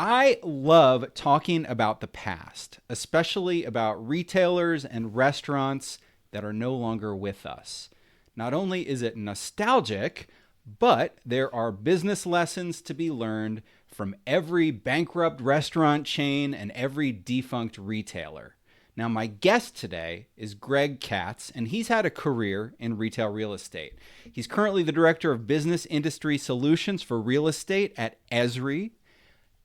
I love talking about the past, especially about retailers and restaurants that are no longer with us. Not only is it nostalgic, but there are business lessons to be learned from every bankrupt restaurant chain and every defunct retailer. Now, my guest today is Greg Katz, and he's had a career in retail real estate. He's currently the Director of Business Industry Solutions for Real Estate at Esri,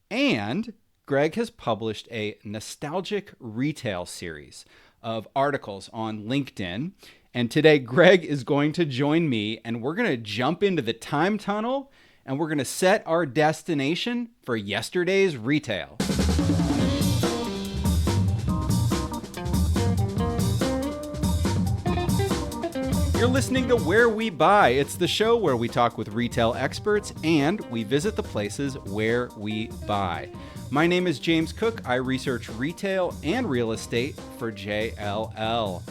and Greg has published a nostalgic retail series of articles on LinkedIn. And today, Greg is going to join me, and we're going to jump into the time tunnel, and we're going to set our destination for yesterday's retail. You're listening to Where We Buy. It's the show where we talk with retail experts and we visit the places where we buy. My name is James Cook. I research retail and real estate for JLL.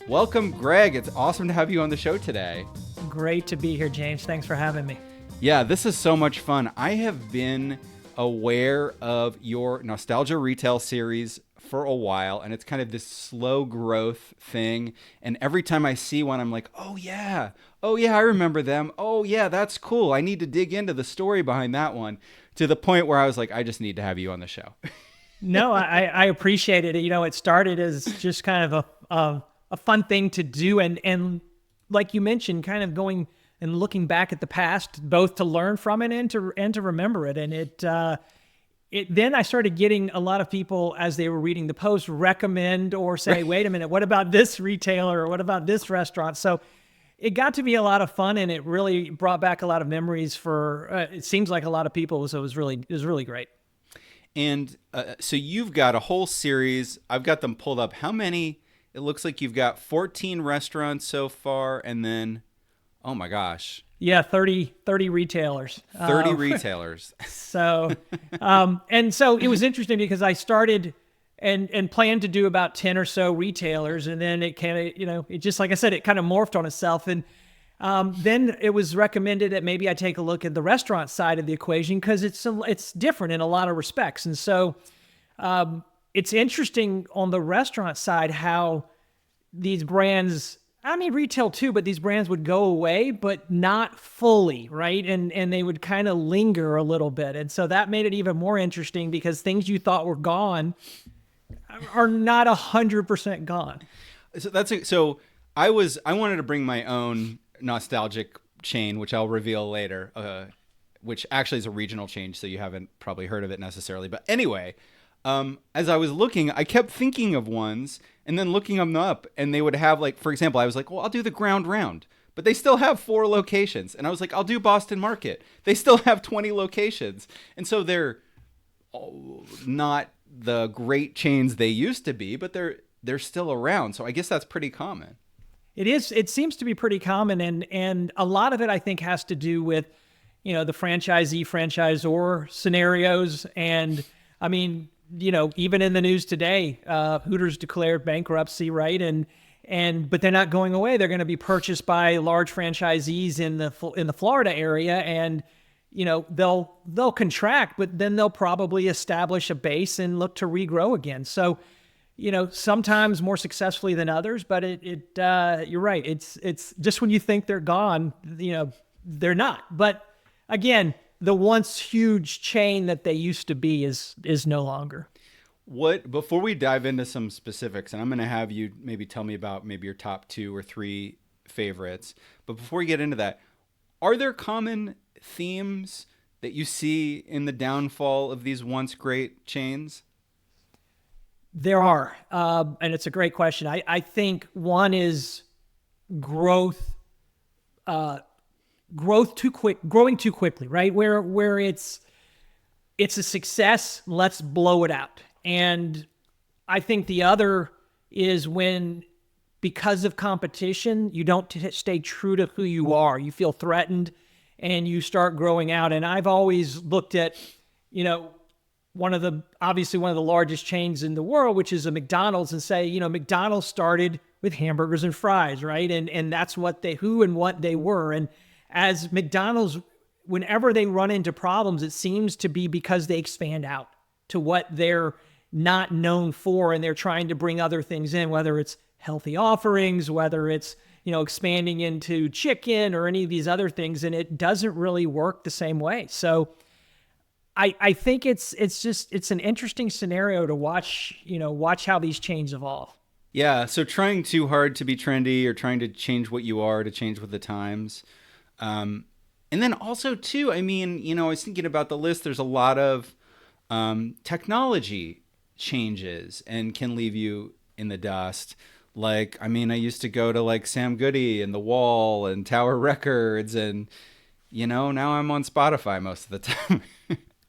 Welcome, Greg. It's awesome to have you on the show today. Great to be here, James. Thanks for having me. Yeah, this is so much fun. I have been aware of your Nostalgia Retail series for a while, and it's kind of this slow growth thing. And every time I see one, I'm like, oh yeah, I remember them. Oh yeah, that's cool. I need to dig into the story behind that one, to the point where I was like, I just need to have you on the show. No, I appreciate it. You know, it started as just kind of a fun thing to do. And like you mentioned, kind of going and looking back at the past, both to learn from it and to remember it. And then I started getting a lot of people, as they were reading the post, recommend or say, wait a minute, what about this retailer or what about this restaurant? So it got to be a lot of fun, and it really brought back a lot of memories for, it seems like a lot of people. So it was really great. And so you've got a whole series. I've got them pulled up. How many? It looks like you've got 14 restaurants so far, and then, oh my gosh. Yeah, 30 retailers. 30 retailers. So it was interesting because I started and planned to do about 10 or so retailers. And then it kind of, it just, like I said, it kind of morphed on itself. And then it was recommended that maybe I take a look at the restaurant side of the equation because it's different in a lot of respects. And so it's interesting on the restaurant side how these brands, retail too, but these brands would go away, but not fully, right? And they would kind of linger a little bit. And so that made it even more interesting because things you thought were gone are not 100% gone. So I wanted to bring my own nostalgic chain, which I'll reveal later, which actually is a regional chain, so you haven't probably heard of it necessarily. But anyway, as I was looking, I kept thinking of ones and then looking them up, and they would have, like, for example, I was like, well, I'll do the Ground Round, but they still have 4 locations. And I was like, I'll do Boston Market. They still have 20 locations. And so they're not the great chains they used to be, but they're still around. So I guess that's pretty common. It is. It seems to be pretty common. And a lot of it, I think, has to do with, the franchisee-franchisor scenarios. And even in the news today, Hooters declared bankruptcy, right? But they're not going away. They're going to be purchased by large franchisees in the Florida area, and they'll contract, but then they'll probably establish a base and look to regrow again. So, sometimes more successfully than others, but you're right. It's just when you think they're gone, they're not. But again, the once huge chain that they used to be is no longer. Before we dive into some specifics, and I'm going to have you maybe tell me about maybe your top 2 or 3 favorites, but before we get into that, are there common themes that you see in the downfall of these once great chains? There are, and it's a great question. I think one is growth growing too quickly, right? Where it's a success, let's blow it out. And I think the other is when, because of competition, you don't stay true to who you are. You feel threatened and you start growing out. And I've always looked at, one of the largest chains in the world, which is a McDonald's, and say, McDonald's started with hamburgers and fries, right? And that's what who and what they were. And as McDonald's, whenever they run into problems, it seems to be because they expand out, to what they're not known for, and they're trying to bring other things in, whether it's healthy offerings, whether it's, expanding into chicken or any of these other things, and it doesn't really work the same way. So I think it's an interesting scenario to watch, watch how these chains evolve. Yeah, so trying too hard to be trendy or trying to change what you are to change with the times. And then also, too, I mean, I was thinking about the list. There's a lot of technology changes and can leave you in the dust. Like, I mean, I used to go to like Sam Goody and The Wall and Tower Records, and, now I'm on Spotify most of the time.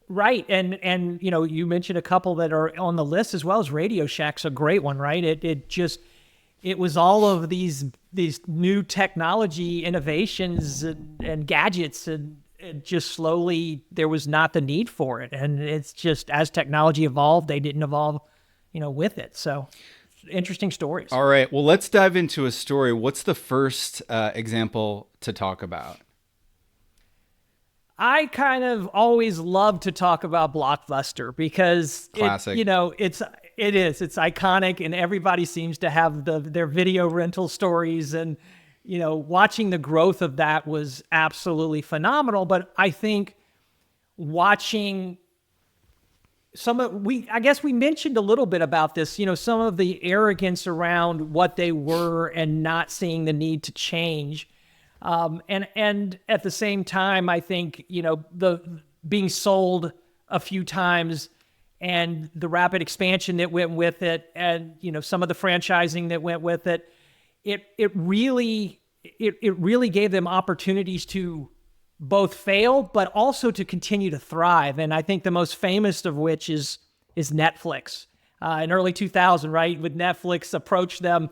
Right. And you mentioned a couple that are on the list as well. As Radio Shack's a great one, right? It was all of these new technology innovations and gadgets, and it just slowly, there was not the need for it. And it's just, as technology evolved, they didn't evolve, with it. So interesting stories. All right. Well, let's dive into a story. What's the first example to talk about? I kind of always love to talk about Blockbuster because classic. It's iconic, and everybody seems to have their video rental stories, and watching the growth of that was absolutely phenomenal. But I think watching I guess we mentioned a little bit about this, some of the arrogance around what they were and not seeing the need to change. And at the same time, I think, the being sold a few times and the rapid expansion that went with it, and, some of the franchising that went with it, it really gave them opportunities to both fail, but also to continue to thrive. And I think the most famous of which is Netflix, in early 2000, right? With Netflix approached them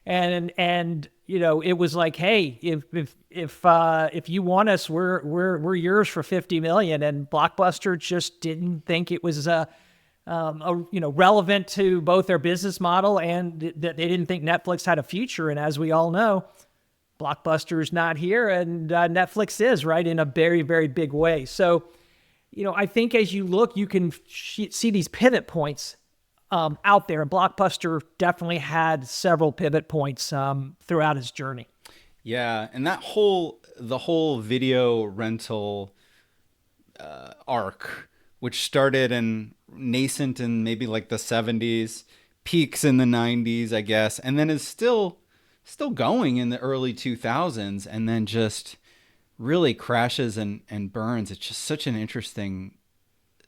and it was like, hey, if you want us, we're yours for $50 million. And Blockbuster just didn't think it was relevant to both their business model, and that they didn't think Netflix had a future. And as we all know, Blockbuster is not here, and Netflix is, right, in a very, very big way. So, I think as you look, you can see these pivot points out there. And Blockbuster definitely had several pivot points throughout his journey. Yeah, and the whole video rental arc, which started in nascent in maybe like the 70s, peaks in the 90s, I guess, and then is still going in the early 2000s, and then just really crashes and burns. It's just such an interesting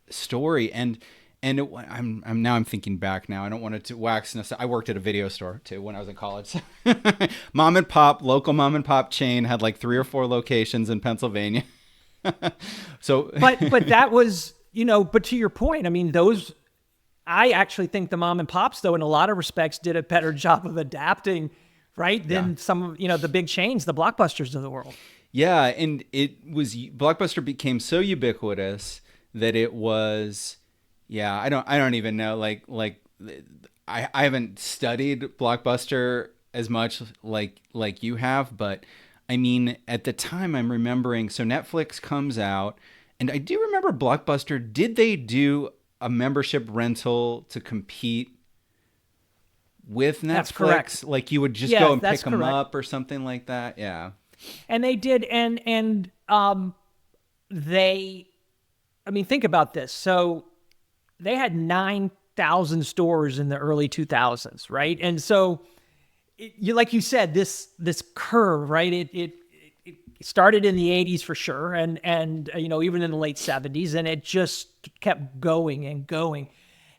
story. And I'm thinking back now. I don't want it to wax. I worked at a video store too when I was in college. Local mom and pop chain, had like 3 or 4 locations in Pennsylvania. So, but that was, but to your point, I mean, I actually think the mom and pops, though, in a lot of respects, did a better job of adapting, right, than some of, the big chains, the Blockbusters of the world. Yeah, and Blockbuster became so ubiquitous that it was, I don't even know, like I haven't studied Blockbuster as much like you have, but I mean, at the time I'm remembering, so Netflix comes out, and I do remember Blockbuster, did they do a membership rental to compete with Netflix? That's correct. Like you would just go and pick them up or something like that? Yeah. And they did, and think about this. So they had 9,000 stores in the early 2000s, right? And so, like you said, this curve, right? It started in the 80s for sure, and even in the late 70s, and it just kept going and going.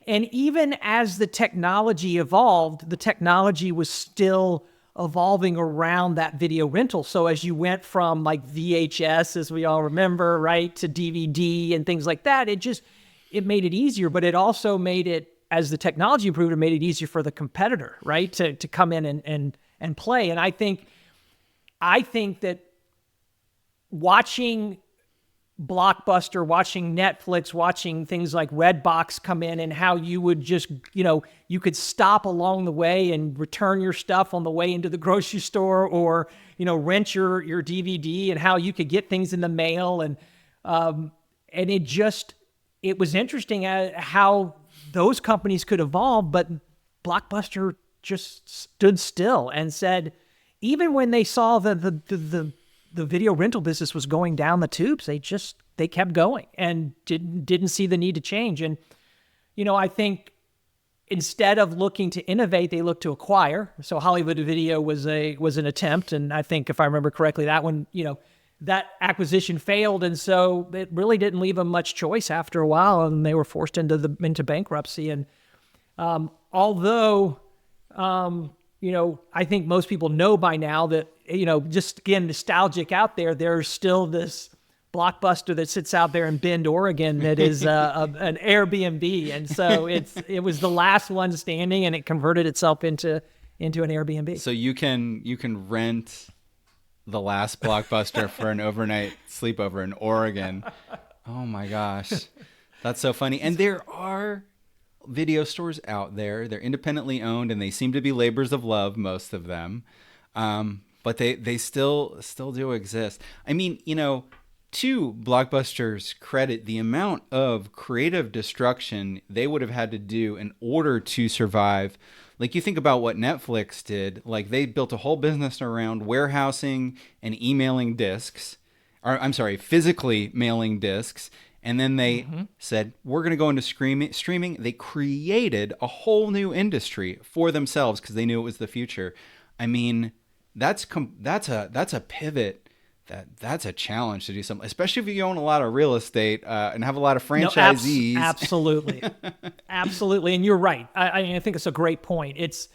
And even as the technology evolved, the technology was still evolving around that video rental. So as you went from like VHS, as we all remember, right, to DVD and things like that, it made it easier, but it also made it, as the technology improved, it made it easier for the competitor, right, to come in and play. And I think that watching Blockbuster, watching Netflix, watching things like Redbox come in, and how you would just, you could stop along the way and return your stuff on the way into the grocery store, or, rent your DVD, and how you could get things in the mail. And it just, it was interesting how those companies could evolve, but Blockbuster just stood still and said, even when they saw the video rental business was going down the tubes, they kept going and didn't see the need to change. And, I think instead of looking to innovate, they looked to acquire. So Hollywood Video was an attempt. And I think if I remember correctly, that one, that acquisition failed. And so it really didn't leave them much choice after a while, and they were forced into bankruptcy. And, although, I think most people know by now that, just again, nostalgic out there, there's still this Blockbuster that sits out there in Bend, Oregon that is an Airbnb. And so it was the last one standing, and it converted itself into an Airbnb. So you can rent the last Blockbuster for an overnight sleepover in Oregon. Oh my gosh. That's so funny. And there are video stores out there. They're independently owned, and they seem to be labors of love, most of them. But they still do exist. I mean, to Blockbuster's credit, the amount of creative destruction they would have had to do in order to survive. Like, you think about what Netflix did. Like, they built a whole business around warehousing and emailing discs. Or, I'm sorry, physically mailing discs. And then they said, we're going to go into streaming. They created a whole new industry for themselves because they knew it was the future. I mean, that's a pivot. That's a challenge to do something, especially if you own a lot of real estate and have a lot of franchisees. No, absolutely. Absolutely. And you're right. I think it's a great point. It's,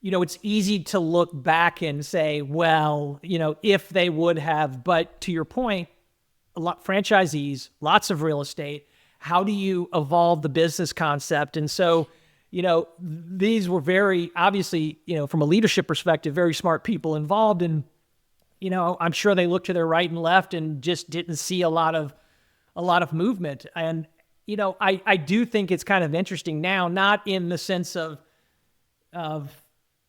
it's easy to look back and say, well, if they would have, but to your point, a lot franchisees, lots of real estate. How do you evolve the business concept? And so, these were very obviously, from a leadership perspective, very smart people involved. And, I'm sure they looked to their right and left and just didn't see a lot of movement. And, I do think it's kind of interesting now, not in the sense of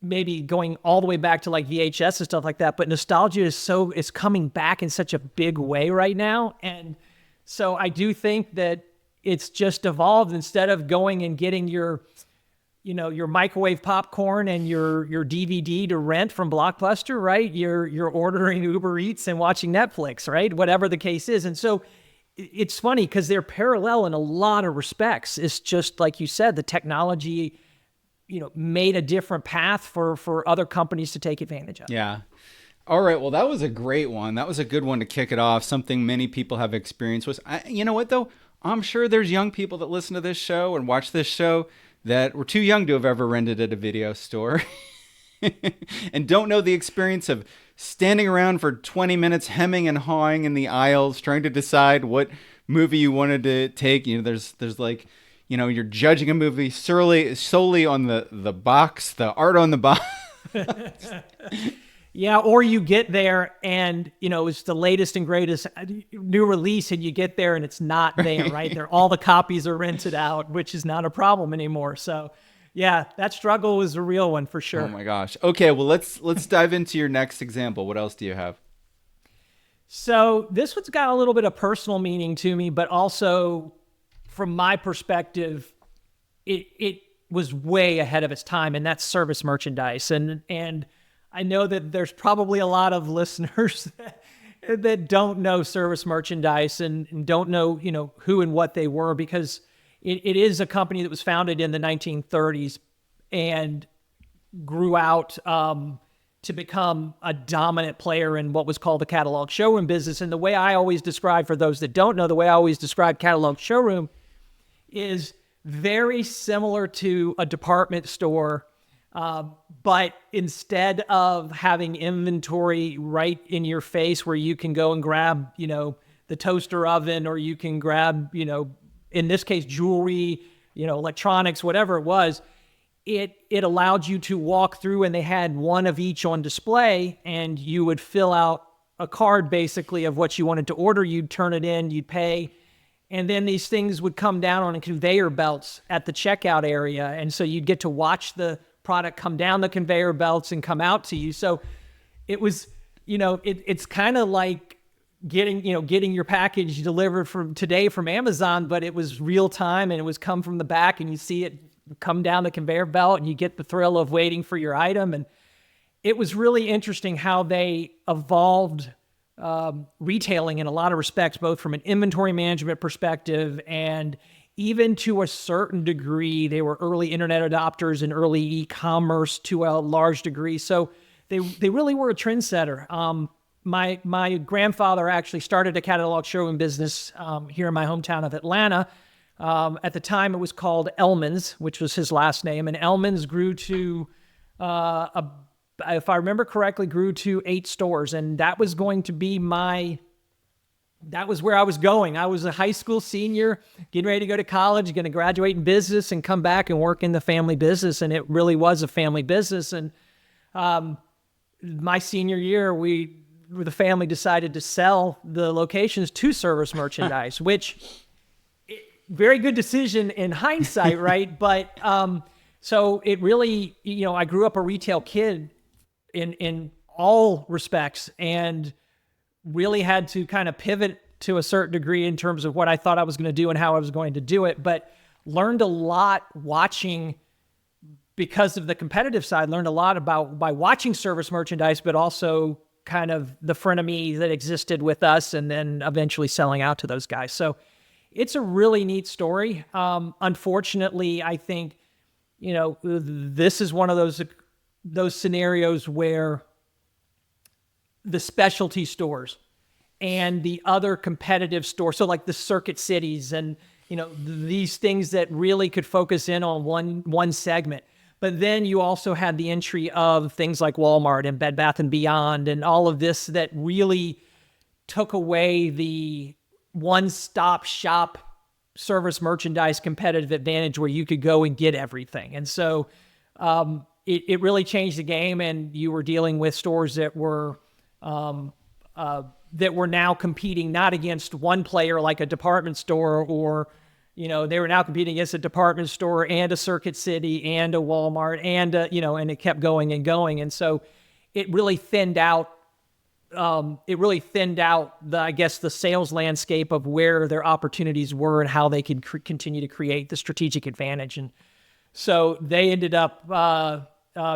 maybe going all the way back to like VHS and stuff like that, but nostalgia is coming back in such a big way right now. And so I do think that it's just evolved. Instead of going and getting your microwave popcorn and your DVD to rent from Blockbuster, right? You're ordering Uber Eats and watching Netflix, right? Whatever the case is. And so it's funny because they're parallel in a lot of respects. It's just like you said, the technology made a different path for other companies to take advantage of. Yeah. All right. Well, that was a great one. That was a good one to kick it off. Something many people have experienced was, you know what though? I'm sure there's young people that listen to this show and watch this show that were too young to have ever rented at a video store and don't know the experience of standing around for 20 minutes hemming and hawing in the aisles, trying to decide what movie you wanted to take. There's like, you're judging a movie solely on the box, the art on the box. Yeah, or you get there and, it's the latest and greatest new release, and you get there and it's not there, right? All the copies are rented out, which is not a problem anymore. So, yeah, that struggle was a real one for sure. Oh my gosh. Okay, well, let's dive into your next example. What else do you have? So this one's got a little bit of personal meaning to me, but also from my perspective, it was way ahead of its time, and that's service merchandise. And I know that there's probably a lot of listeners that don't know service merchandise and don't know, who and what they were, because it is a company that was founded in the 1930s and grew out to become a dominant player in what was called the catalog showroom business. And the way I always describe, for those that don't know, the way I always describe catalog showroom is very similar to a department store. But instead of having inventory right in your face where you can go and grab, the toaster oven, or you can grab, in this case, jewelry, electronics, whatever it was, it allowed you to walk through, and they had one of each on display, and you would fill out a card basically of what you wanted to order. You'd turn it in, you'd pay, and then these things would come down on conveyor belts at the checkout area. And so you'd get to watch the product come down the conveyor belts and come out to you. So it was, it's kind of like getting your package delivered from today from Amazon, but it was real time and it was come from the back and you see it come down the conveyor belt and you get the thrill of waiting for your item. And it was really interesting how they evolved retailing in a lot of respects, both from an inventory management perspective and even to a certain degree. They were early internet adopters and early e-commerce to a large degree. So they really were a trendsetter. My grandfather actually started a catalog showroom business here in my hometown of Atlanta. At the time, it was called Elman's, which was his last name. And Elman's grew to, if I remember correctly, grew to 8 stores. And that was going to be that was where I was going. I was a high school senior, getting ready to go to college, going to graduate in business and come back and work in the family business. And it really was a family business. And my senior year, the family decided to sell the locations to Service Merchandise, which very good decision in hindsight, right? But so it really, I grew up a retail kid in all respects and really had to kind of pivot to a certain degree in terms of what I thought I was going to do and how I was going to do it, but learned a lot watching. Because of the competitive side, learned a lot by watching Service Merchandise, but also kind of the frenemy that existed with us and then eventually selling out to those guys. So it's a really neat story. Unfortunately, I think, this is one of those scenarios where the specialty stores and the other competitive stores, so like the Circuit Cities and, these things that really could focus in on one segment. But then you also had the entry of things like Walmart and Bed Bath & Beyond and all of this that really took away the one-stop shop Service Merchandise competitive advantage where you could go and get everything. And so it really changed the game, and you were dealing with stores that were now competing not against one player like a department store or they were now competing against a department store and a Circuit City and a Walmart and, and it kept going and going. And so it really thinned out, the sales landscape of where their opportunities were and how they could continue to create the strategic advantage. And so they ended up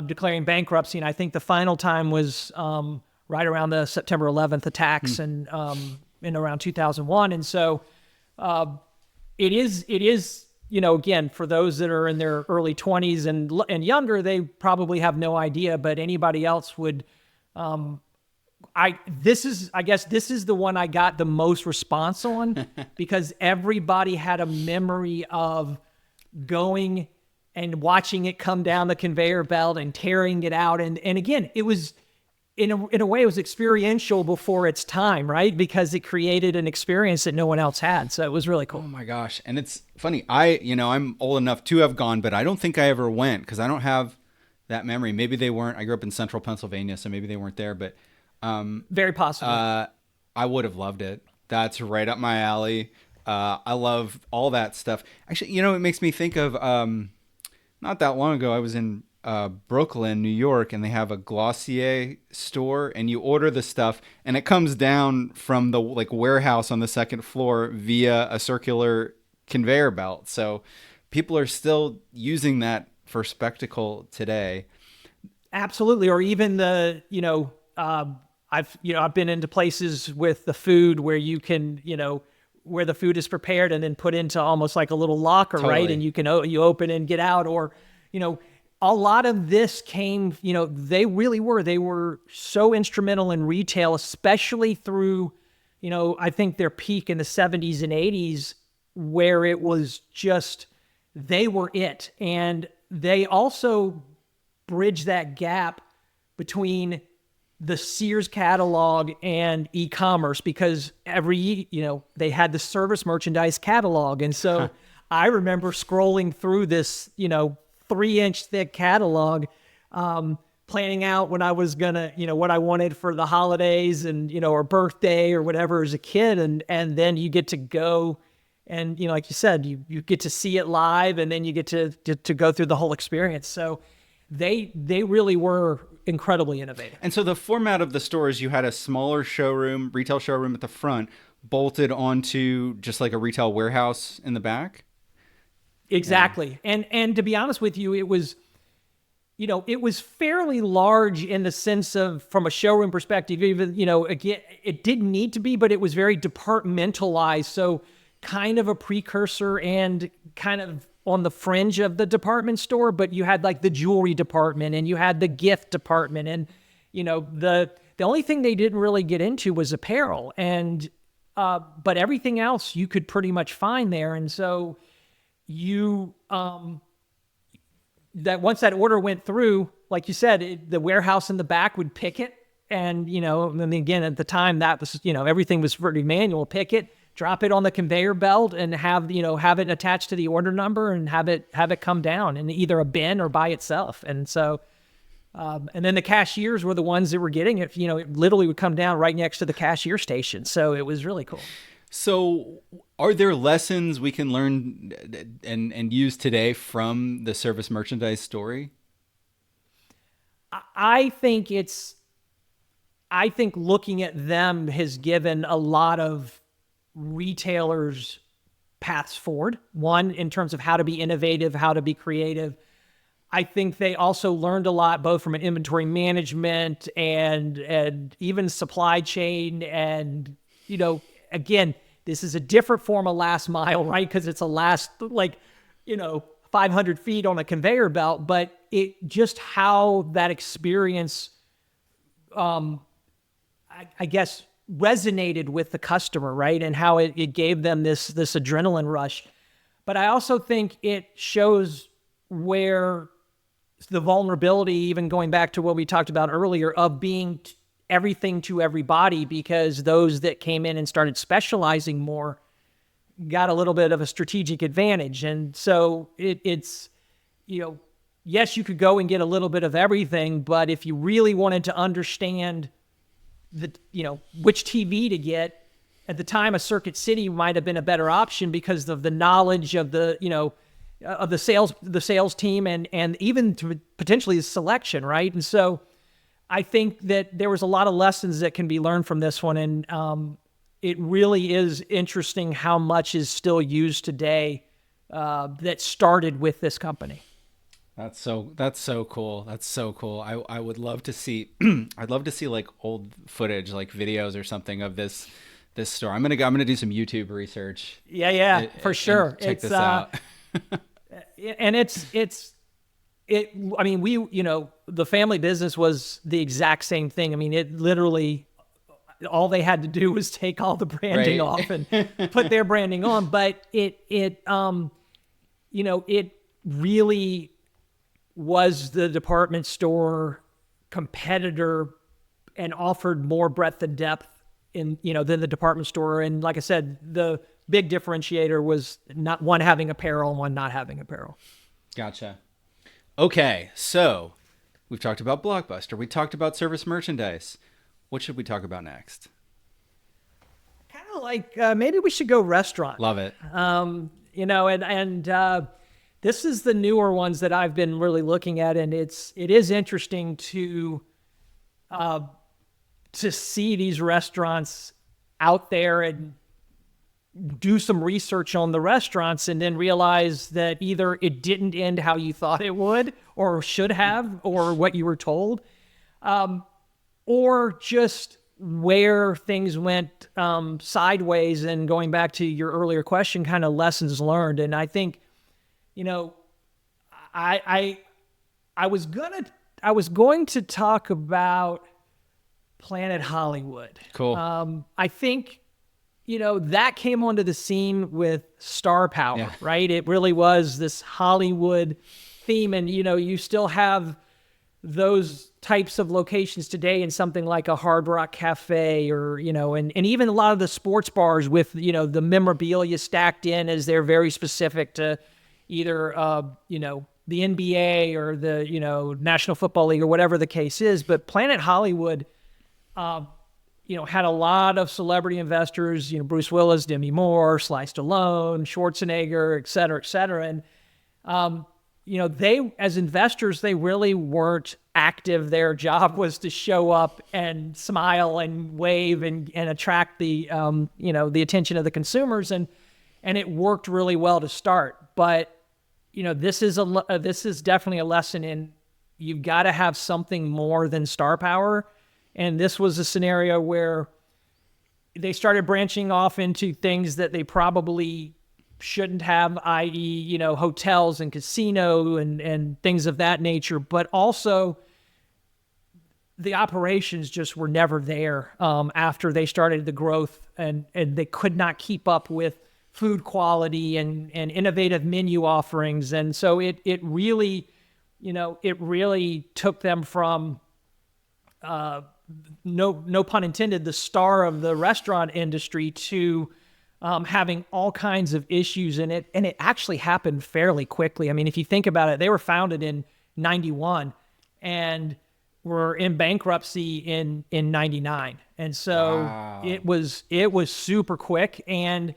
declaring bankruptcy. And I think the final time was right around the September 11th attacks and in around 2001. And so, It is, again, for those that are in their early 20s and younger, they probably have no idea, but anybody else would, this is the one I got the most response on because everybody had a memory of going and watching it come down the conveyor belt and tearing it out. And again, it was, in a way, it was experiential before its time, right? Because it created an experience that no one else had. So it was really cool. Oh my gosh. And it's funny. I'm old enough to have gone, but I don't think I ever went because I don't have that memory. Maybe they weren't. I grew up in central Pennsylvania, so maybe they weren't there, but very possible. I would have loved it. That's right up my alley. I love all that stuff. Actually, it makes me think of not that long ago, I was in Brooklyn, New York, and they have a Glossier store, and you order the stuff and it comes down from the warehouse on the second floor via a circular conveyor belt. So people are still using that for spectacle today. Absolutely. Or even I've been into places with the food where you can, where the food is prepared and then put into almost like a little locker, totally. Right? And you open and get out, or, a lot of this came, they were so instrumental in retail, especially through, I think their peak in the 70s and 80s, where it was just, they were it. And they also bridged that gap between the Sears catalog and e-commerce because they had the Service Merchandise catalog. And so I remember scrolling through this, 3-inch thick catalog, planning out when I was gonna, what I wanted for the holidays and, or birthday or whatever as a kid. And then you get to go and, like you said, you get to see it live and then you get to go through the whole experience. So they really were incredibly innovative. And so the format of the store is you had a smaller showroom, retail showroom at the front, bolted onto just like a retail warehouse in the back. Exactly. And to be honest with you, it was, it was fairly large in the sense of, from a showroom perspective, even, again, it didn't need to be, but it was very departmentalized. So kind of a precursor and kind of on the fringe of the department store, but you had like the jewelry department and you had the gift department. And, the only thing they didn't really get into was apparel. And, but everything else you could pretty much find there. And so that once that order went through, like you said, the warehouse in the back would pick it. And, and then again, at the time that was, everything was pretty manual. Pick it, drop it on the conveyor belt and have it attached to the order number and have it come down in either a bin or by itself. And so, and then the cashiers were the ones that were getting it, it literally would come down right next to the cashier station. So it was really cool. So are there lessons we can learn and use today from the service merchandise story? I think looking at them has given a lot of retailers paths forward. One, in terms of how to be innovative, how to be creative. I think they also learned a lot, both from an inventory management and even supply chain. And, again, this is a different form of last mile, right? Because it's a last, 500 feet on a conveyor belt, but it just how that experience, I guess, resonated with the customer, right? And how it gave them this adrenaline rush. But I also think it shows where the vulnerability, even going back to what we talked about earlier, of being everything to everybody, because those that came in and started specializing more got a little bit of a strategic advantage. And so it's, yes, you could go and get a little bit of everything, but if you really wanted to understand which TV to get, at the time, a Circuit City might have been a better option because of the knowledge of the sales team and even to potentially the selection, right? And so I think that there was a lot of lessons that can be learned from this one. And it really is interesting how much is still used today that started with this company. That's so cool. That's so cool. I would love to see, I'd love to see like old footage, like videos or something of this store. I'm going to do some YouTube research. Yeah, for sure. Check this out. And I mean, the family business was the exact same thing. I mean, it literally, all they had to do was take all the branding off and put their branding on. But it really was the department store competitor and offered more breadth and depth than the department store. And like I said, the big differentiator was not one having apparel and one not having apparel. Gotcha. Okay, so we've talked about Blockbuster. We talked about service merchandise. What should we talk about next? Kind of like maybe we should go restaurant. Love it. This is the newer ones that I've been really looking at, and it is interesting to see these restaurants out there and do some research on the restaurants and then realize that either it didn't end how you thought it would or should have or what you were told, or just where things went sideways. And going back to your earlier question, kind of lessons learned. And I think, I was going to talk about Planet Hollywood. Cool. I think, that came onto the scene with Star Power, right? It really was this Hollywood theme. And, you still have those types of locations today in something like a Hard Rock Cafe or, and even a lot of the sports bars with, the memorabilia stacked in as they're very specific to either, the NBA or the, National Football League or whatever the case is. But Planet Hollywood, had a lot of celebrity investors, Bruce Willis, Demi Moore, Sly Stallone, Schwarzenegger, et cetera, et cetera. And, they, as investors, they really weren't active. Their job was to show up and smile and wave and attract the, the attention of the consumers. And it worked really well to start. But, this is definitely a lesson in you've got to have something more than star power. And this was a scenario where they started branching off into things that they probably shouldn't have, i.e., hotels and casino and things of that nature. But also, the operations just were never there after they started the growth, and they could not keep up with food quality and innovative menu offerings. And so it really took them from, no pun intended, the star of the restaurant industry to having all kinds of issues in it. And it actually happened fairly quickly. I mean, if you think about it, they were founded in 91 and were in bankruptcy in 99. And so Wow. it was super quick. And,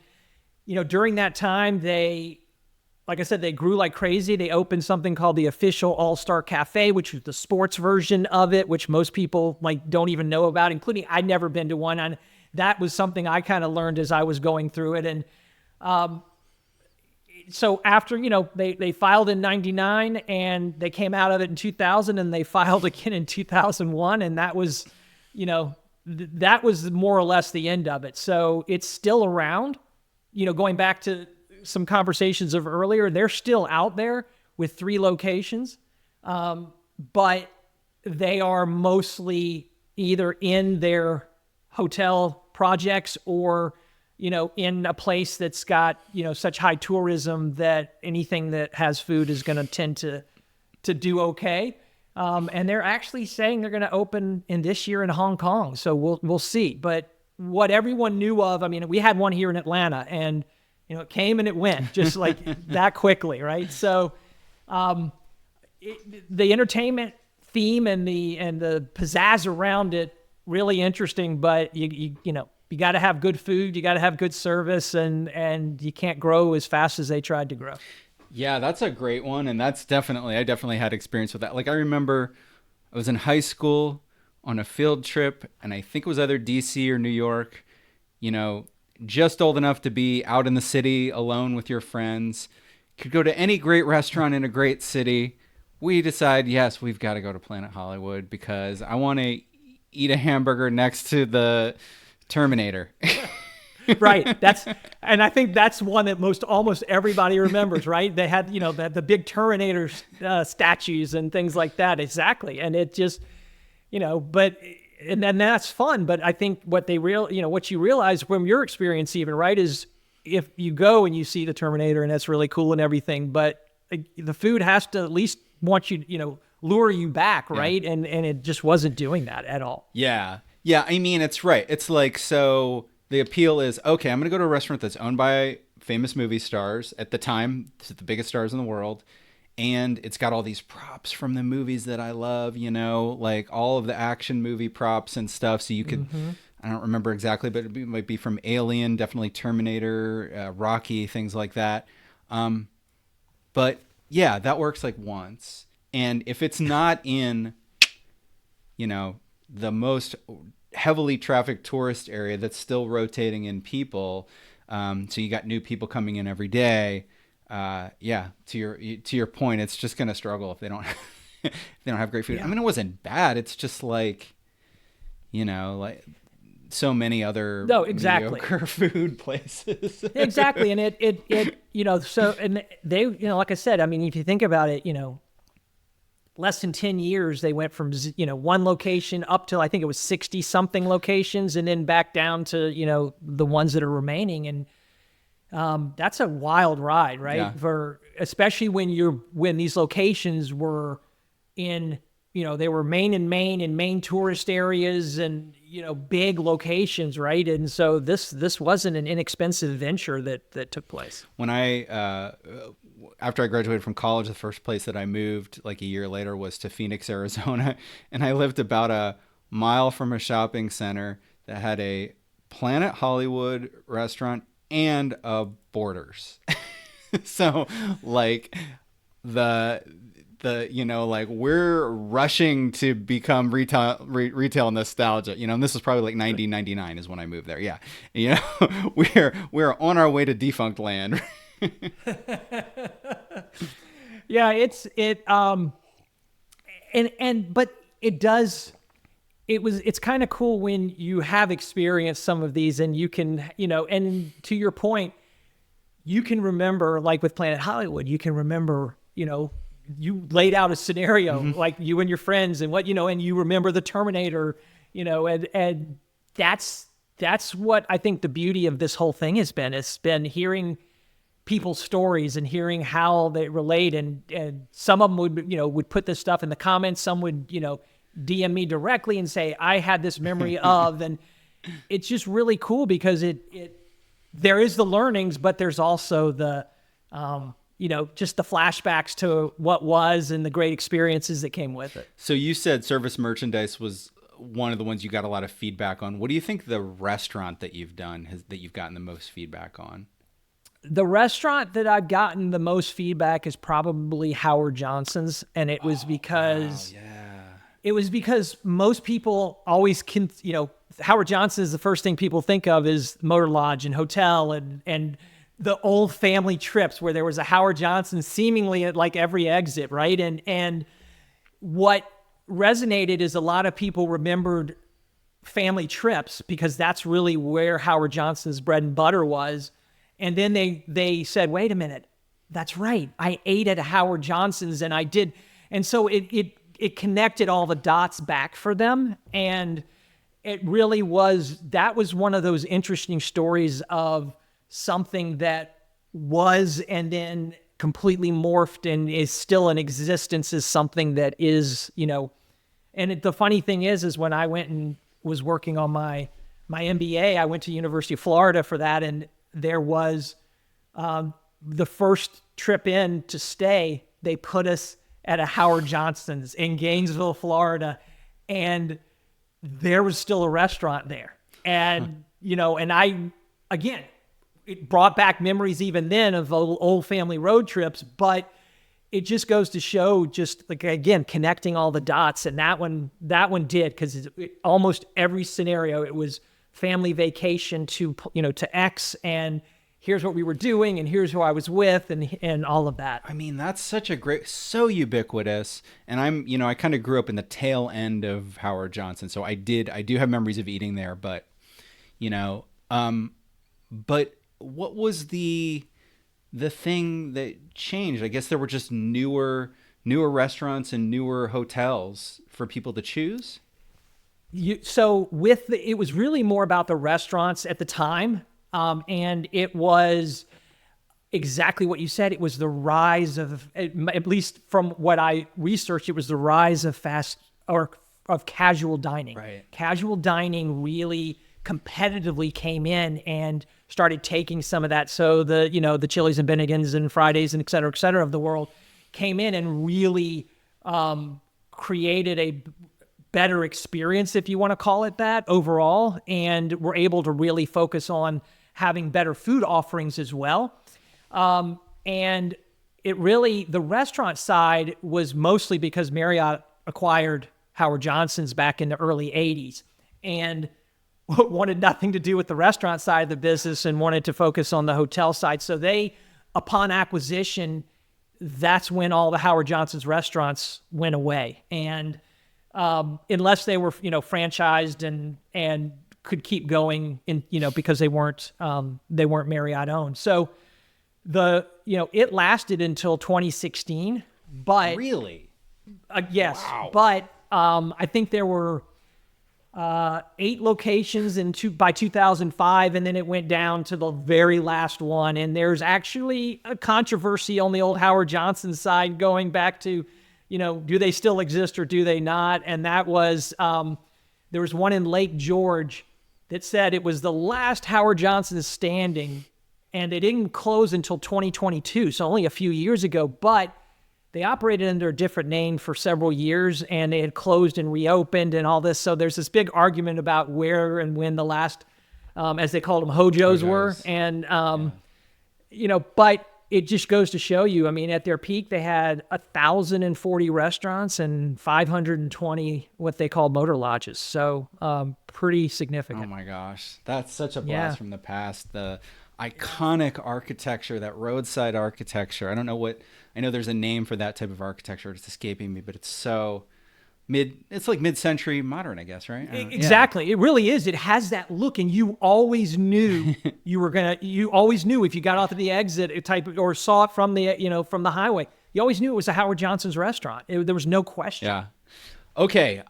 during that time, like I said, they grew like crazy. They opened something called the Official All-Star Cafe, which was the sports version of it, which most people don't even know about, including I'd never been to one. And that was something I kind of learned as I was going through it. And so after, they filed in 99 and they came out of it in 2000 and they filed again in 2001. And that was, that was more or less the end of it. So it's still around, going back to some conversations of earlier, they're still out there with 3 locations. But they are mostly either in their hotel projects or, in a place that's got, such high tourism that anything that has food is going to tend to do okay. And they're actually saying they're going to open in this year in Hong Kong. So we'll see. But what everyone knew of, I mean, we had one here in Atlanta and, it came and it went just like that quickly. Right. So, the entertainment theme and the pizzazz around it, really interesting, but you got to have good food, you got to have good service, and you can't grow as fast as they tried to grow. Yeah, that's a great one. And I definitely had experience with that. Like, I remember I was in high school on a field trip, and I think it was either DC or New York, just old enough to be out in the city alone with your friends, could go to any great restaurant in a great city. We decide, yes, we've got to go to Planet Hollywood because I want to eat a hamburger next to the Terminator. Right. And I think that's one that almost everybody remembers, right? They had, the big Terminator statues and things like that. Exactly. And it just, and then that's fun. But I think what what you realize from your experience even, right, is if you go and you see the Terminator and that's really cool and everything, but the food has to at least want you, lure you back, right? Yeah. And it just wasn't doing that at all. Yeah. Yeah. I mean, it's right. It's like, so the appeal is, okay, I'm going to go to a restaurant that's owned by famous movie stars at the time, the biggest stars in the world. And it's got all these props from the movies that I love, like all of the action movie props and stuff. So you could, I don't remember exactly, but it might be from Alien, definitely Terminator, Rocky, things like that. But yeah, that works like once. And if it's not in, the most heavily trafficked tourist area that's still rotating in people, so you got new people coming in every day. To your point, it's just going to struggle if they don't if they don't have great food. Yeah. I mean, it wasn't bad. It's just like, like so many other mediocre food places. Exactly. And so, and they, like I said, I mean, if you think about it, less than 10 years, they went from, one location up to, I think it was 60 something locations and then back down to, the ones that are remaining. And, that's a wild ride, right? Yeah. Especially when these locations were in, they were in main tourist areas and, big locations, right? And so this wasn't an inexpensive venture that took place. When after I graduated from college, the first place that I moved like a year later was to Phoenix, Arizona. And I lived about a mile from a shopping center that had a Planet Hollywood restaurant and a Borders. So like the like we're rushing to become retail nostalgia, and this was probably like 1999 is when I moved there. Yeah, we're on our way to defunct land. Yeah, but it's kind of cool when you have experienced some of these and you can, and to your point, you can remember, like with Planet Hollywood, you can remember, you laid out a scenario, like you and your friends and and you remember the Terminator, and that's what I think the beauty of this whole thing has been. It's been hearing people's stories and hearing how they relate, and some of them would put this stuff in the comments. Some would, DM me directly and say, I had this memory of, and it's just really cool because there is the learnings, but there's also the, just the flashbacks to what was and the great experiences that came with it. So you said service merchandise was one of the ones you got a lot of feedback on. What do you think the restaurant that you've done that you've gotten the most feedback on? The restaurant that I've gotten the most feedback is probably Howard Johnson's, and it was because most people always can, Howard Johnson is the first thing people think of is Motor Lodge and hotel and the old family trips where there was a Howard Johnson seemingly at like every exit, right? And what resonated is a lot of people remembered family trips because that's really where Howard Johnson's bread and butter was. And then they said, wait a minute, that's right. I ate at a Howard Johnson's and I did. And so it connected all the dots back for them. And it really that was one of those interesting stories of something that was and then completely morphed and is still in existence as something that is, and the funny thing is when I went and was working on my MBA, I went to University of Florida for that. And there was the first trip in to stay, they put us at a Howard Johnson's in Gainesville, Florida, and there was still a restaurant there. And, it brought back memories even then of old family road trips, but it just goes to show just like, again, connecting all the dots. And that one did, because almost every scenario, it was family vacation to X, and here's what we were doing, and here's who I was with, and all of that. I mean, that's so ubiquitous. And I kind of grew up in the tail end of Howard Johnson, so I do have memories of eating there. But, but what was the thing that changed? I guess there were just newer restaurants and newer hotels for people to choose. It was really more about the restaurants at the time. And it was exactly what you said. It was the rise of, at least from what I researched, it was the rise of of casual dining. Right. Casual dining really competitively came in and started taking some of that. So the Chili's and Bennigan's and Fridays and et cetera of the world came in and really created a better experience, if you want to call it that, overall, and we're able to really focus on having better food offerings as well. And the restaurant side was mostly because Marriott acquired Howard Johnson's back in the early 80s and wanted nothing to do with the restaurant side of the business and wanted to focus on the hotel side. So upon acquisition, that's when all the Howard Johnson's restaurants went away. And unless they were, franchised and could keep going in, because they weren't Marriott owned. So it lasted until 2016, but really, yes, wow. But I think there were 8 locations by 2005, and then it went down to the very last one. And there's actually a controversy on the old Howard Johnson side going back to, do they still exist or do they not? And that was, there was one in Lake George that said it was the last Howard Johnson standing, and they didn't close until 2022, so only a few years ago, but they operated under a different name for several years, and they had closed and reopened and all this. So there's this big argument about where and when the last, as they called them, Hojos were. And, but it just goes to show you, I mean, at their peak, they had 1,040 restaurants and 520 what they call motor lodges. So pretty Oh significant. my gosh, that's such a Yeah. blast from the past. The iconic architecture, that roadside architecture. I don't know what, I know there's a name for that type of architecture. It's escaping me, but it's so it's like mid-century modern, I guess, right? I don't know. Yeah. Exactly. It really is. It has that look, and you always knew you always knew if you got off of the exit type or saw it from the, from the highway, you always knew it was a Howard Johnson's restaurant. There was no question. Yeah. Okay.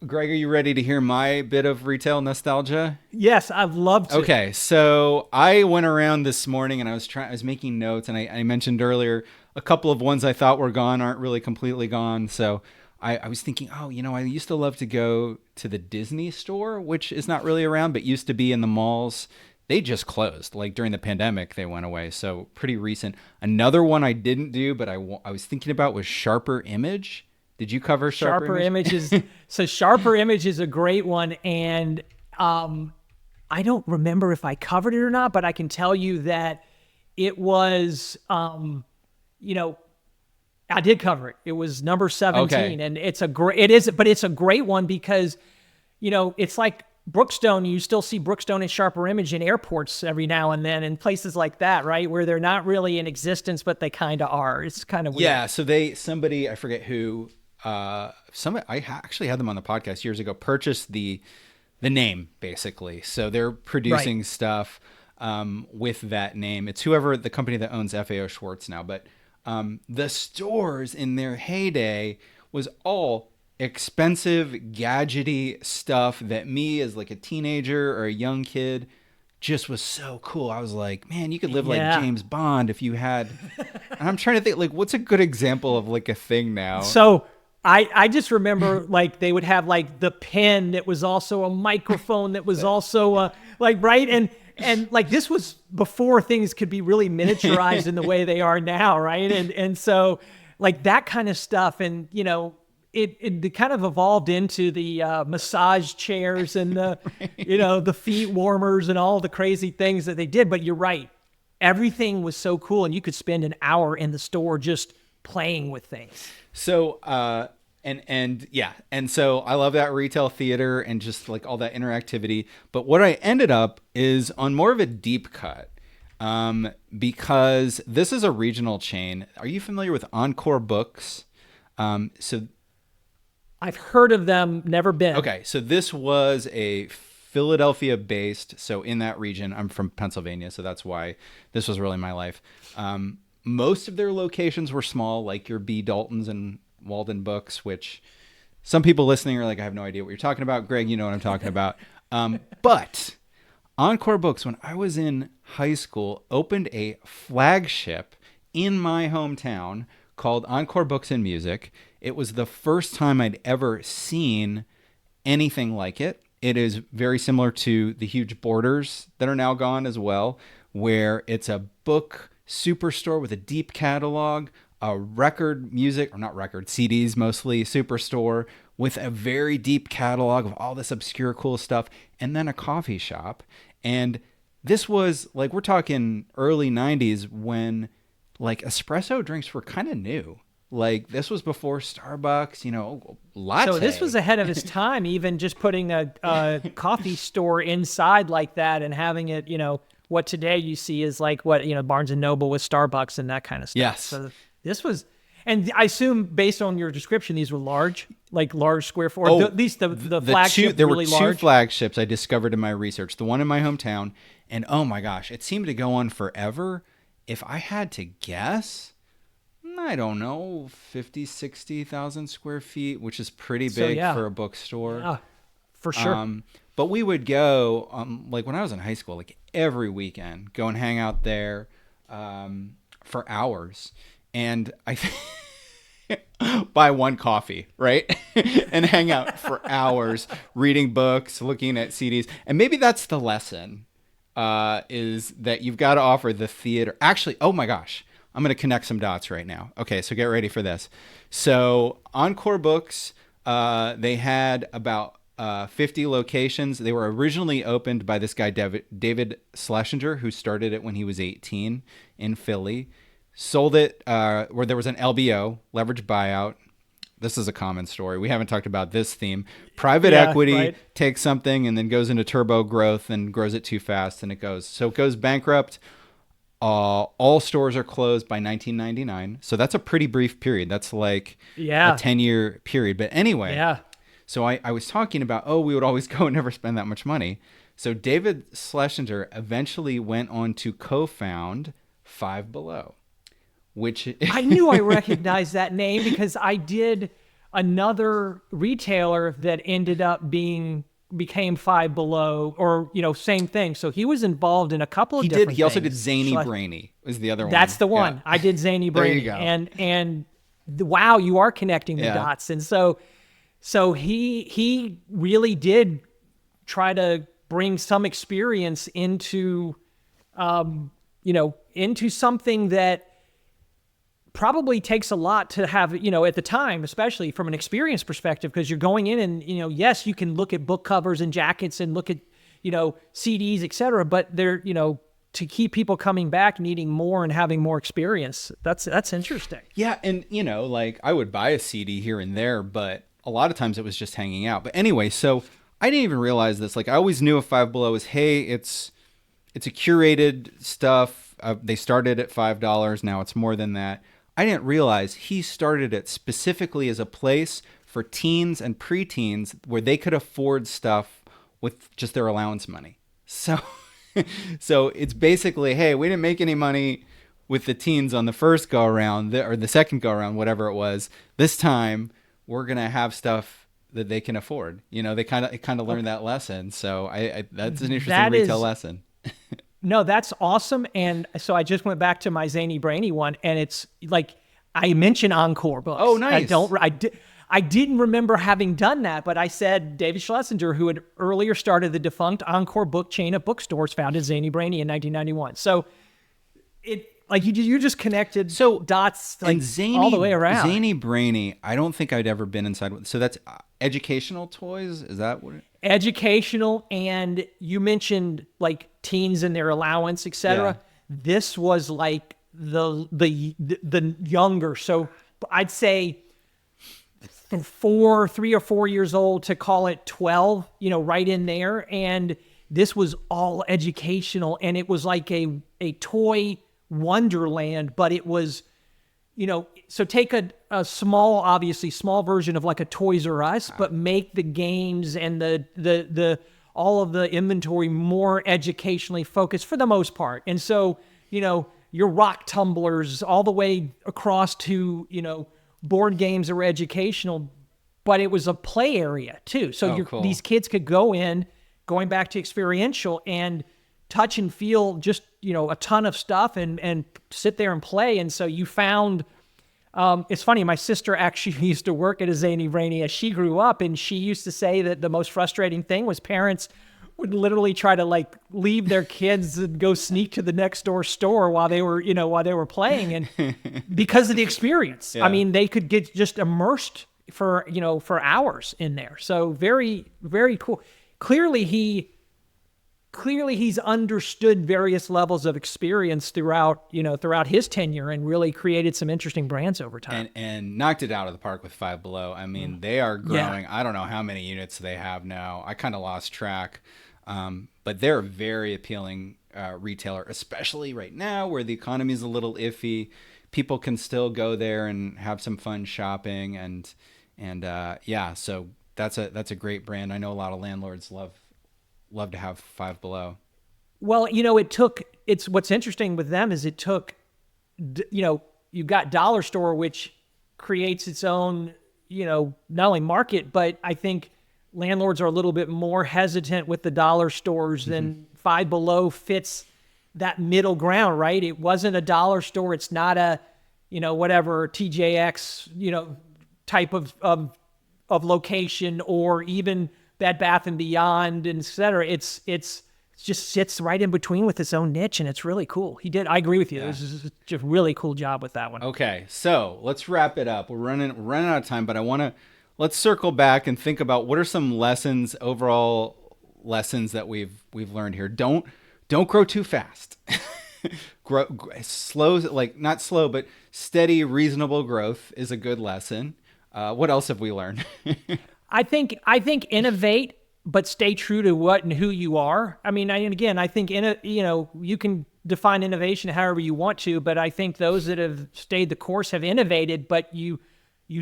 Greg, are you ready to hear my bit of retail nostalgia? Yes, I'd love to. Okay. So I went around this morning and I was making notes, and I mentioned earlier a couple of ones I thought were gone aren't really completely gone. So I was thinking, oh, I used to love to go to the Disney store, which is not really around, but used to be in the malls. They just closed. Like during the pandemic, they went away. So pretty recent. Another one I didn't do, but I was thinking about was Sharper Image. Did you cover Sharper Image? So Sharper Image is a great one. And I don't remember if I covered it or not, but I can tell you that it was, I did cover it. It was number 17, Okay. and it's a great one because, it's like Brookstone. You still see Brookstone and Sharper Image in airports every now and then, and places like that, right, where they're not really in existence, but they kind of are. It's kind of weird. Yeah. So somebody, I forget who, actually had them on the podcast years ago, purchased the name basically. So they're producing Right. stuff with that name. It's whoever the company that owns FAO Schwartz now, but the stores in their heyday was all expensive, gadgety stuff that me as like a teenager or a young kid just was so cool. I was like, man, you could live like Yeah. James Bond if you had. And I'm trying to think, like, what's a good example of like a thing now? So I just remember like they would have like the pen that was also a microphone that was also like right and like this was before things could be really miniaturized in the way they are now, right? And so like that kind of stuff, and it kind of evolved into the massage chairs and the the feet warmers and all the crazy things that they did. But you're right, everything was so cool, and you could spend an hour in the store just playing with things. So, and yeah, and so I love that retail theater and just like all that interactivity. But what I ended up is on more of a deep cut, because this is a regional chain. Are you familiar with Encore Books? So I've heard of them, never been. okay, so this was a Philadelphia based. So in that region, I'm from Pennsylvania, so that's why this was really my life. Most of their locations were small, like your B. Daltons and Walden Books, which some people listening are like, I have no idea what you're talking about. Greg, you know what I'm talking about. But Encore Books, when I was in high school, opened a flagship in my hometown called Encore Books and Music. It was the first time I'd ever seen anything like it. It is very similar to the huge Borders that are now gone as well, where it's a book superstore with a deep catalog, a record music, or not record, CDs mostly, superstore with a very deep catalog of all this obscure cool stuff, and then a coffee shop. And this was like, we're talking early 90s when like espresso drinks were kind of new. Like this was before Starbucks, latte. So this was ahead of its time, even just putting a coffee store inside like that and having it, what today you see is like what, Barnes and Noble with Starbucks and that kind of stuff. Yes. So this was, and I assume based on your description, these were large square foot, or at least the flagship there really were two large. flagships I discovered in my research. The one in my hometown, and oh my gosh, it seemed to go on forever. If I had to guess, I don't know, 50, 60,000 square feet, which is pretty big yeah. for a bookstore. Yeah, for sure. But we would go, like when I was in high school, like every weekend, go and hang out there for hours. And I buy one coffee, right? And hang out for hours, reading books, looking at CDs. And maybe that's the lesson, is that you've got to offer the theater. Actually, oh my gosh, I'm going to connect some dots right now. Okay, so get ready for this. So Encore Books, they had about 50 locations. They were originally opened by this guy, David Schlesinger, who started it when he was 18 in Philly. sold it where there was an LBO, leverage buyout. This is a common story. We haven't talked about this theme. Private equity right. takes something and then goes into turbo growth and grows it too fast, and it goes bankrupt. All stores are closed by 1999. So that's a pretty brief period. That's like a Yeah. 10-year period. But anyway, Yeah. so I was talking about, we would always go and never spend that much money. So David Schlesinger eventually went on to co-found Five Below, which I knew I recognized that name because I did another retailer that ended up became Five Below, or same thing. So he was involved in a couple of he different did. He also did things. Zany So Brainy was the other one. that's the one. Yeah. I did Zany There Brainy. you go. And wow, you are connecting the Yeah. dots. And so he really did try to bring some experience into into something that probably takes a lot to have, at the time, especially from an experience perspective, because you're going in and, yes, you can look at book covers and jackets and look at, CDs, et cetera, but they're, to keep people coming back, needing more and having more experience. That's interesting. Yeah, and like I would buy a CD here and there, but a lot of times it was just hanging out. But anyway, so I didn't even realize this. Like I always knew of Five Below as, hey, it's a curated stuff. They started at $5. Now it's more than that. I didn't realize he started it specifically as a place for teens and preteens where they could afford stuff with just their allowance money. So, so it's basically, hey, we didn't make any money with the teens on the first go around or the second go around, whatever it was. This time we're gonna have stuff that they can afford. They kind of learned that lesson. So I that's an interesting retail lesson. No, that's awesome. And so I just went back to my Zany Brainy one, and it's like I mentioned Encore books. Oh, nice. I didn't remember having done that, but I said David Schlesinger, who had earlier started the defunct Encore book chain of bookstores, founded Zany Brainy in 1991. So it like you just connected dots like all the way around. Zany Brainy, I don't think I'd ever been inside. So that's educational toys. Is that what? Educational, and you mentioned like teens and their allowance, etc. Yeah. This was like the younger. So I'd say 3 or 4 years old to call it 12, right in there. And this was all educational, and it was like a toy wonderland, but it was, so take a small version of like a Toys R Us, but make the games and the all of the inventory more educationally focused for the most part. And so, your rock tumblers all the way across to, board games that were educational, but it was a play area too. So cool. These kids could go in, going back to experiential, and touch and feel just, a ton of stuff and sit there and play. And so you found, it's funny, my sister actually used to work at a Zany Brainy as she grew up, and she used to say that the most frustrating thing was parents would literally try to like leave their kids and go sneak to the next door store while they were playing, and because of the experience. Yeah. I mean, they could get just immersed for hours in there. So very, very cool. Clearly he's understood various levels of experience throughout his tenure, and really created some interesting brands over time. And knocked it out of the park with Five Below. I mean, they are growing. Yeah. I don't know how many units they have now. I kind of lost track. But they're a very appealing retailer, especially right now where the economy is a little iffy. People can still go there and have some fun shopping, and so that's a great brand. I know a lot of landlords love to have Five Below. Well, it's what's interesting with them is it took, you've got Dollar Store, which creates its own, not only market, but I think landlords are a little bit more hesitant with the dollar stores than Five Below fits that middle ground, right? It wasn't a dollar store. It's not a, whatever TJX, type of location, or even Bed Bath and Beyond, and et cetera. It just sits right in between with its own niche, and it's really cool. I agree with you. Yeah. This is just a really cool job with that one. Okay, so let's wrap it up. We're running out of time, but let's circle back and think about what are some overall lessons that we've learned here. Don't grow too fast. slow, like not slow, but steady, reasonable growth is a good lesson. What else have we learned? I think innovate, but stay true to what and who you are. I mean, I think you can define innovation however you want to, but I think those that have stayed the course have innovated, but you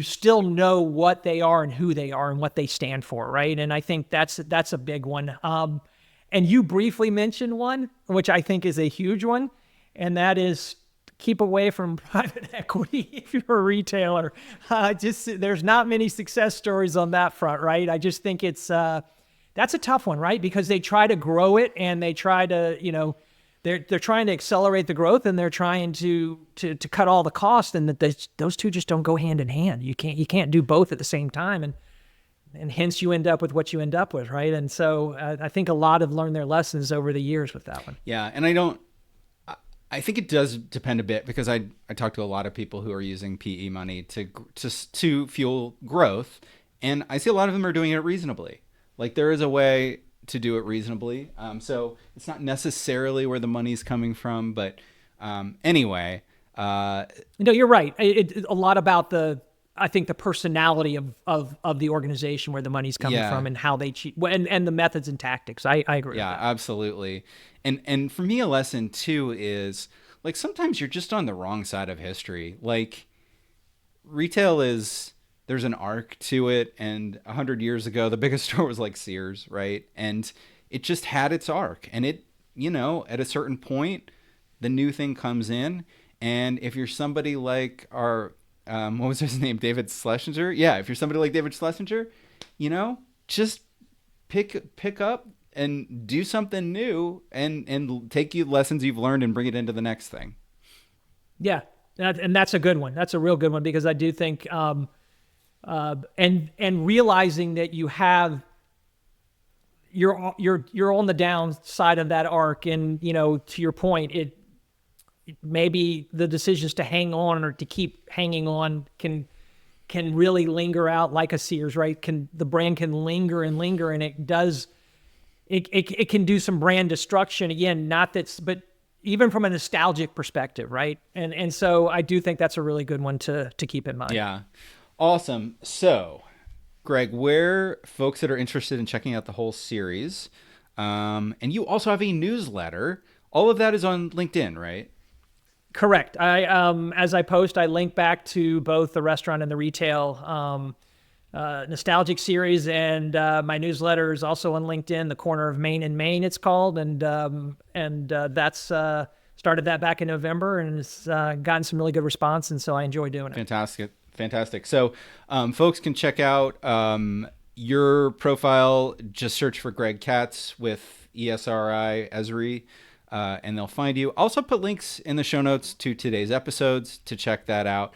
still know what they are and who they are and what they stand for, right? And I think that's a big one. And you briefly mentioned one, which I think is a huge one, and that is keep away from private equity if you're a retailer. There's not many success stories on that front, right? I just think it's that's a tough one, right? Because they try to grow it and they try to, they're trying to accelerate the growth and they're trying to cut all the costs, and that those two just don't go hand in hand. You can't do both at the same time, and hence you end up with what you end up with, right? And so I think a lot have learned their lessons over the years with that one. Yeah, and I think it does depend a bit, because I talk to a lot of people who are using PE money to fuel growth, and I see a lot of them are doing it reasonably. Like, there is a way to do it reasonably. So it's not necessarily where the money's coming from, but anyway. No, you're right. A lot about I think the personality of the organization where the money's coming from and how they cheat and the methods and tactics. I agree. Yeah, with that. absolutely. And for me, a lesson too is, like, sometimes you're just on the wrong side of history. Like, retail there's an arc to it. And 100 years ago, the biggest store was like Sears, right? And it just had its arc. And it, at a certain point, the new thing comes in. And if you're somebody like what was his name? David Schlesinger? Yeah, if you're somebody like David Schlesinger, just pick up and do something new and take you lessons you've learned and bring it into the next thing. Yeah, and that's a good one. That's a real good one, because I do think and realizing that you're on the downside of that arc, and to your point, it maybe the decisions to hang on or to keep hanging on can really linger out like a Sears, right? The brand can linger, and it does. It can do some brand destruction again. But even from a nostalgic perspective, right? And so I do think that's a really good one to keep in mind. Yeah. Awesome. So, Greg, where folks that are interested in checking out the whole series, and you also have a newsletter, all of that is on LinkedIn, right? Correct. As I post, I link back to both the restaurant and the retail nostalgic series, and my newsletter is also on LinkedIn, The Corner of Main in Maine, it's called, and that's started that back in November, and it's gotten some really good response, and so I enjoy doing it. Fantastic. So folks can check out your profile. Just search for Greg Katz with ESRI, and they'll find you. Also put links in the show notes to today's episodes to check that out.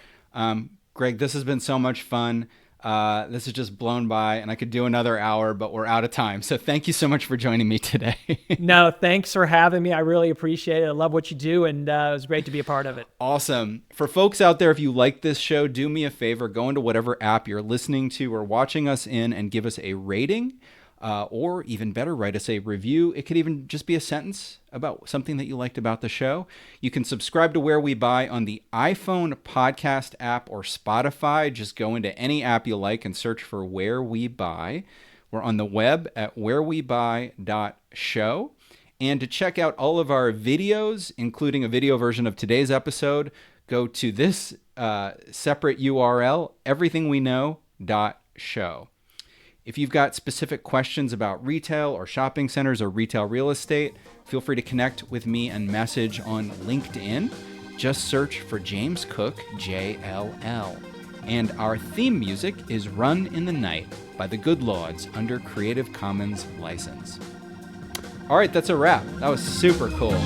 Greg, this has been so much fun. This has just blown by, and I could do another hour, but we're out of time. So thank you so much for joining me today. No, thanks for having me. I really appreciate it. I love what you do, and it was great to be a part of it. Awesome. For folks out there, if you like this show, do me a favor, go into whatever app you're listening to or watching us in and give us a rating. Or even better, write us a review. It could even just be a sentence about something that you liked about the show. You can subscribe to Where We Buy on the iPhone podcast app or Spotify. Just go into any app you like and search for Where We Buy. We're on the web at wherewebuy.show. And to check out all of our videos, including a video version of today's episode, go to this separate URL, everythingweknow.show. If you've got specific questions about retail or shopping centers or retail real estate, feel free to connect with me and message on LinkedIn. Just search for James Cook, JLL. And our theme music is Run in the Night by the Good Lords under Creative Commons license. All right, that's a wrap. That was super cool.